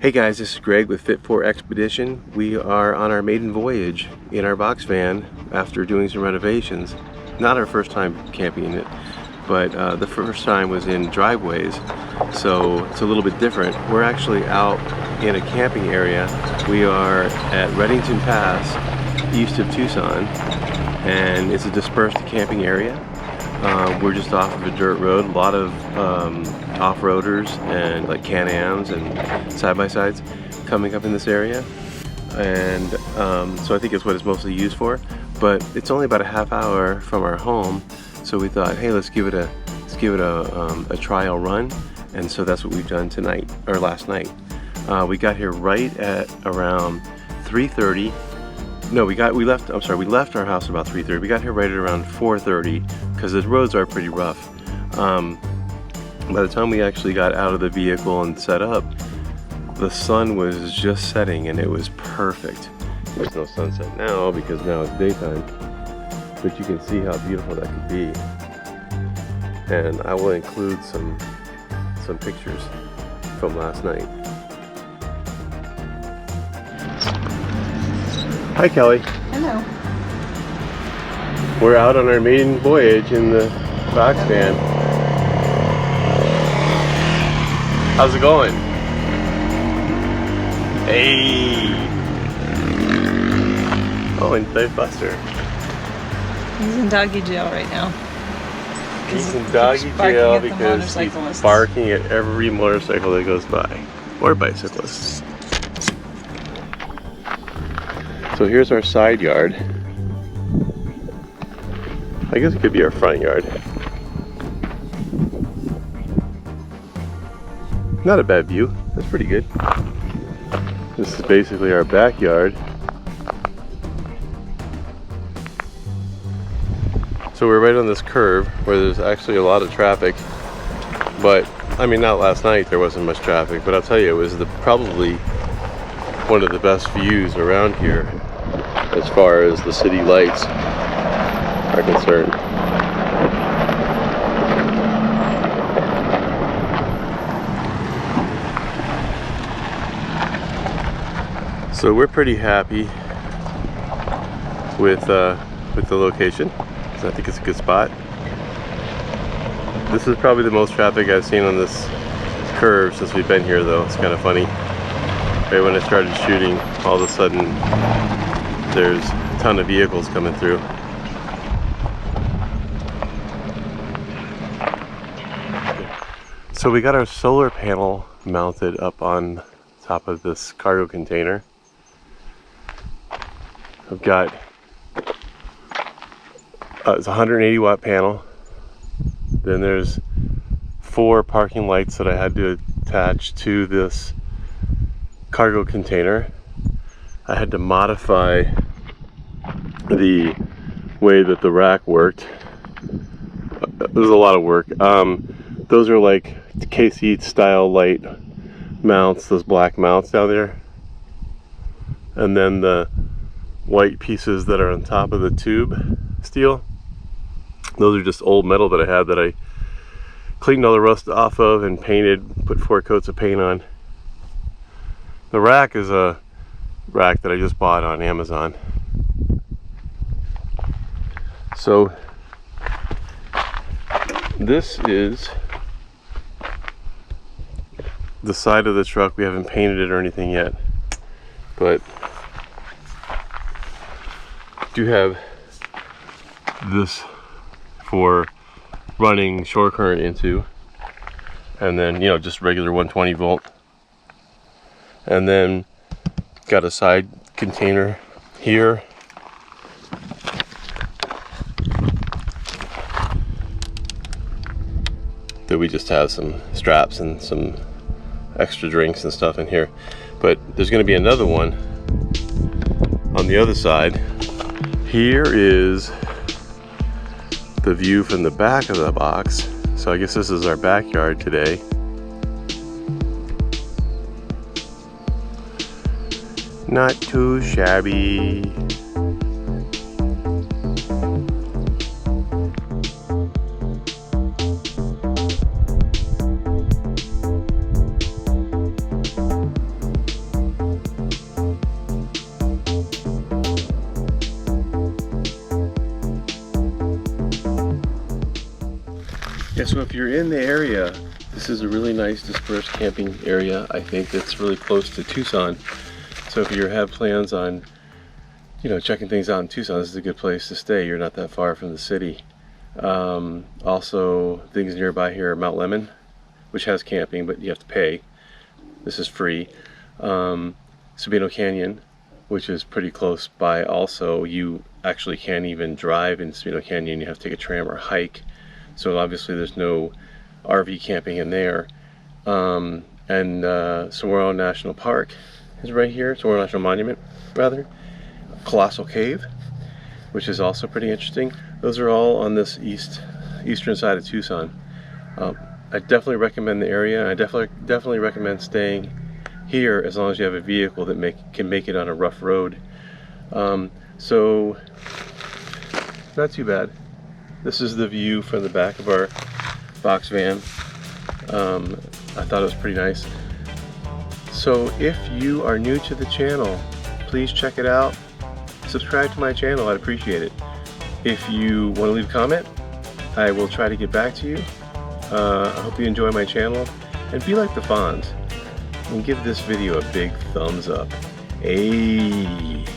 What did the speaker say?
Hey guys, this is Greg with Fit4 Expedition. We are on our maiden voyage in our box van after doing some renovations. Not our first time camping in it, but the first time was in driveways, so it's a little bit different. We're actually out in a camping area. We are at Redington Pass, east of Tucson, and it's a dispersed camping area. We're just off of a dirt road. A lot of off-roaders and like Can-Ams and side-by-sides coming up in this area, and so I think it's what it's mostly used for. But it's only about a half hour from our home, so we thought, hey, let's give it a trial run, and so that's what we've done tonight, or last night. We got here right at around 3:30. No, we left our house about 3:30. We got here right at around 4:30 because the roads are pretty rough. By the time we actually got out of the vehicle and set up, the sun was just setting and it was perfect. There's no sunset now because now it's daytime, but you can see how beautiful that could be. And I will include some pictures from last night. Hi Kelly. Hello. We're out on our maiden voyage in the box van. How's it going? Hey! Oh, and Dave Buster. He's in doggy jail right now. He's in doggy jail because he's barking at every motorcycle that goes by. Or bicyclists. So here's our side yard. I guess it could be our front yard. Not a bad view. That's pretty good. This is basically our backyard. So we're right on this curve where there's actually a lot of traffic. But, I mean, not last night there wasn't much traffic, but I'll tell you, it was probably one of the best views around here as far as the city lights are concerned. So we're pretty happy with the location. I think it's a good spot. This is probably the most traffic I've seen on this curve since we've been here, though. It's kind of funny. Right when I started shooting, all of a sudden there's a ton of vehicles coming through. So we got our solar panel mounted up on top of this cargo container. I've got it's a 180 watt panel. Then there's 4 parking lights that I had to attach to this cargo container. I had to modify the way that the rack worked. It was a lot of work. Those are like KC style light mounts, those black mounts down there. And then the white pieces that are on top of the tube steel, those are just old metal that I had that I cleaned all the rust off of and painted, put 4 coats of paint on. The rack is a rack that I just bought on Amazon. So this is the side of the truck. We haven't painted it or anything yet, but do have this for running shore current into, and then, you know, just regular 120 volt. And then got a side container here. That we just have some straps and some extra drinks and stuff in here. But there's going to be another one on the other side. Here is the view from the back of the box. So I guess this is our backyard today. Not too shabby. Yeah, so if you're in the area, this is a really nice dispersed camping area. I think that's really close to Tucson. So if you have plans on, you know, checking things out in Tucson, this is a good place to stay. You're not that far from the city. Also, things nearby here are Mount Lemon, which has camping, but you have to pay. This is free. Sabino Canyon, which is pretty close by also. You actually can't even drive in Sabino Canyon. You have to take a tram or hike. So obviously there's no RV camping in there. Saguaro National Park is right here. Saguaro National Monument, rather. Colossal Cave, which is also pretty interesting. Those are all on this eastern side of Tucson. I definitely recommend the area. I definitely recommend staying here as long as you have a vehicle that can make it on a rough road. So not too bad. This is the view from the back of our box van. I thought it was pretty nice. So if you are new to the channel, please check it out. Subscribe to my channel, I'd appreciate it. If you want to leave a comment, I will try to get back to you. I hope you enjoy my channel, and be like the Fonz and give this video a big thumbs up. Ayy.